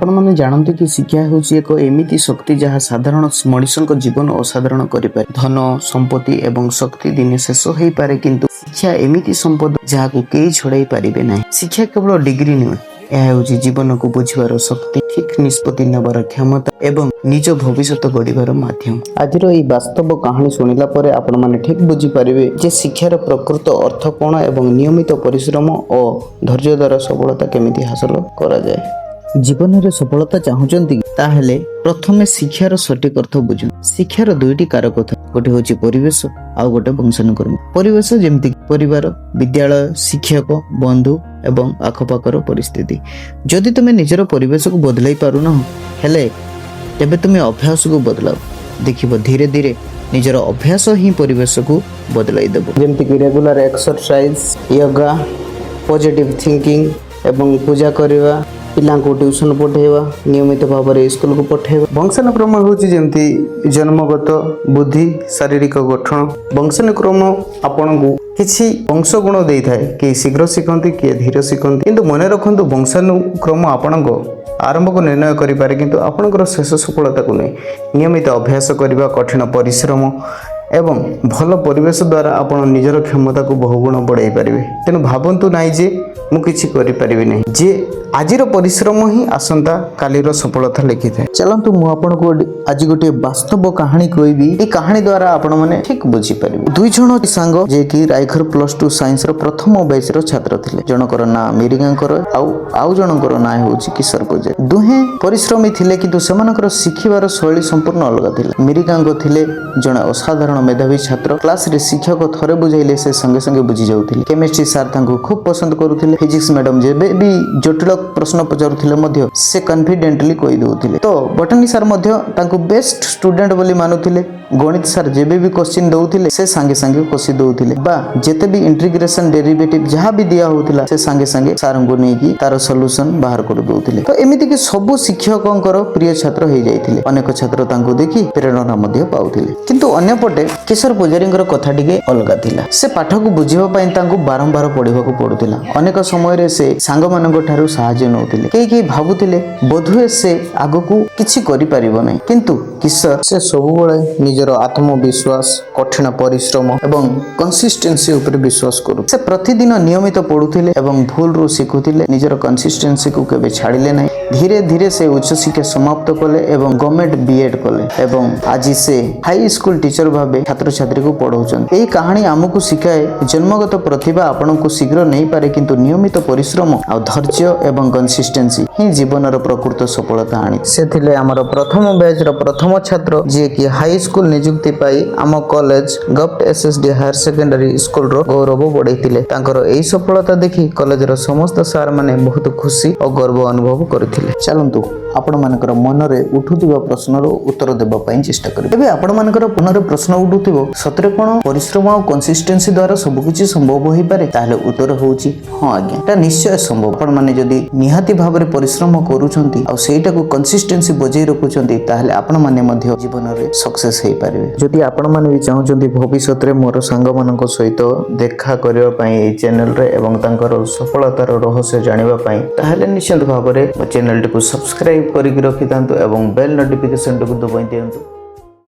आपण माने जानते कि शिक्षा होची एक एमिति शक्ति जहाँ साधारण मनुष्य जीवन असाधारण करिपारे। धन संपत्ति एवं शक्ति दिने शेष हो पारे, किंतु शिक्षा एमिति संपद जहाँ को केई छड़ाई पारिबे नाही। शिक्षा केवल डिग्री नुहे, यह होची जीवन को बुझिबार शक्ति, ठीक निष्पत्ति नेबार क्षमता एवं निज भविष्य गढ़िबार माध्यम। आजिर ई वास्तव कहानी सुनिला परे आपण माने ठीक बुझी पारिबे जे शिक्षार प्रकृत अर्थ कोन एवं नियमित परिश्रम और धैर्य द्वारा सफलता केमिति हासिल करा जाए। जीवन में सफलता चाहूचंती ताहेले प्रथमे शिक्षार सटीक अर्थ बुझु। शिक्षार दुईटी कारक था, गोटे होची परिवेश आ गोटे वंशानुक्रम। परिवेश जेमति परिवार, विद्यालय, शिक्षक, बंधु एवं आखपाखर परिस्थिति। जदि तुमे निजर परिवेश को बदलाई पारुन हेले तेबे तुमे अभ्यास को बदलाओ, देखिबो धीरे धीरे निजर अभ्यास ही परिवेश को बदलाई देबो। जेमति कि regular exercise, yoga, positive thinking एवं पूजा करवा, पिला को ट्यूशन पढ़ेवा, नियमित भाव में स्कूल को पढ़ेवा। वंशानुक्रम होची जेमती जन्मगत बुद्धि, शारीरिक गठन। वंशानुक्रम आपण को किसी वंश गुण दे थाए, कि शीघ्र शिखती किए धीरे शिखती, किंतु मन रखु वंशानुक्रम आपण को आरंभ को निर्णय करि पारे, किंतु आपणकर शेष सफलता को नहीं। नियमित अभ्यास करबा, कठिन परिश्रम एवं भल परिवेश द्वारा आपण निजर क्षमता को बहुगुण बढ़ाई पारिबे। तेणु भावंतु नाई जे मु किछि करि पारिबे नहीं, जे आजिर परिश्रम ही आसंता कालीर सफलता लिखि थाए। चलंतु मु आपण को आज गोटे वास्तव कहानी कहबी। ए कहानी द्वारा आपण माने ठीक बुझी पारिबे। दुई जण सांग जे कि रायखर +2 साइंस रो प्रथम बैच रो छात्र थिले। जनकर ना मिरिगांकर आउ जनकर ना होची किशोर पूजा। दुहे परिश्रमी थिले, किंतु सेमानकर शिखिबार शैली संपूर्ण अलग थिला। मिरिगांग थिले जणे असाधारण मेधावी छात्र। क्लास रे शिक्षक थरे बुझाइले से संगे संगे बुझी जाउथिले। केमिस्ट्री सर तांको खूब पसंद करूथिले। फिजिक्स मैडम जेबे भी जटिल प्रश्न पचारुथिले मध्य से कॉन्फिडेंटली कहि दउथिले। तो बॉटनी सर मध्य तांको बेस्ट स्टूडेंट बोली मानुथिले। गणित सर जेबे भी क्वेश्चन दउथिले से संगे संगे कसी दउथिले, बा जेते भी इंटीग्रेशन डेरिवेटिव जहां भी दिया होथिला से संगे संगे सर को नै कि तार सॉल्यूशन बाहर कर दउथिले। तो एमिति कि सब शिक्षकंकर प्रिय छात्र हो जाइथिले। अनेक छात्र तांको देखि प्रेरणा मध्य पाउथिले। किंतु अन्य पटे किशोर पूजारींकर कथा टिके अलगा थिला। से पाठ को बुझिबा पई तांको बारंबार पढिबाको पडुथिला। अनेक समय रे से सांग मानक ठारू सहाय्य नउथिले। केही भाबुथिले बोधुए से आगकू किछि करि परिबो नै, किंतु किशोर से सब बळे निजर आत्मविश्वास, कठिन परिश्रम एवं कंसिस्टेंसी ऊपर विश्वास करू। से प्रतिदिन नियमित पढुथिले एवं भूल रु शिखुथिले। निजर कंसिस्टेंसी को केबे छाडिले नै। धीरे धीरे से उच्च शिक्षा समाप्त कले एवं गवर्नमेंट बीएड कले एवं आज से हाई स्कूल टीचर भाबे छात्र छात्री को पढौछन। एही कहानी हमकु शिखाए जन्मगत प्रतिभा आपण को शीघ्र नहीं पारे, किंतु नियमित परिश्रम आ धैर्य एवं कंसिस्टेंसी ही जीवन रो प्रकृत सफलता आनी। से थिले हमर प्रथम बैच रो प्रथम छात्र जे कि हाई स्कूल नियुक्ति पाई आम college government SSD higher secondary school रो गौरव बढ़ाइथिले। तांकर एही सफलता देखि कॉलेज रो समस्त सर माने बहुत खुशी और गर्व अनुभव करथिले। चलंतु आपण मानकर मन रे उठुथिबा प्रश्न रो उत्तर देबा पई चेष्टा करिबे। एबे आपण मानकर मन रे प्रश्न उठुथिबो सतरे कोन परिश्रम और कंसिस्टेंसी द्वारा सब किछि संभव होई पारे, ताले उत्तर होउची हां आज्ञा, एटा निश्चय संभव। आपण माने जदी निहाती भाव रे परिश्रम करूछंती आ सेटा को कंसिस्टेंसी बजाई रखुछंती, ताले आपण माने मध्ये जीवन रे सक्सेस हेई पारिबे। जदी आपण माने भी चाहउछंती भविष्यत रे मोर सांग मानक सहित देखा करिवा पई ए चैनल रे एवं तांकर सफलतार रहस्य जानिबा पई, ताले निश्चित भाव रे चैनल टी को सब्सक्राइब करिक रखितांतु एवं बेल नोटिफिकेशन टी को दबाइ दियंतु।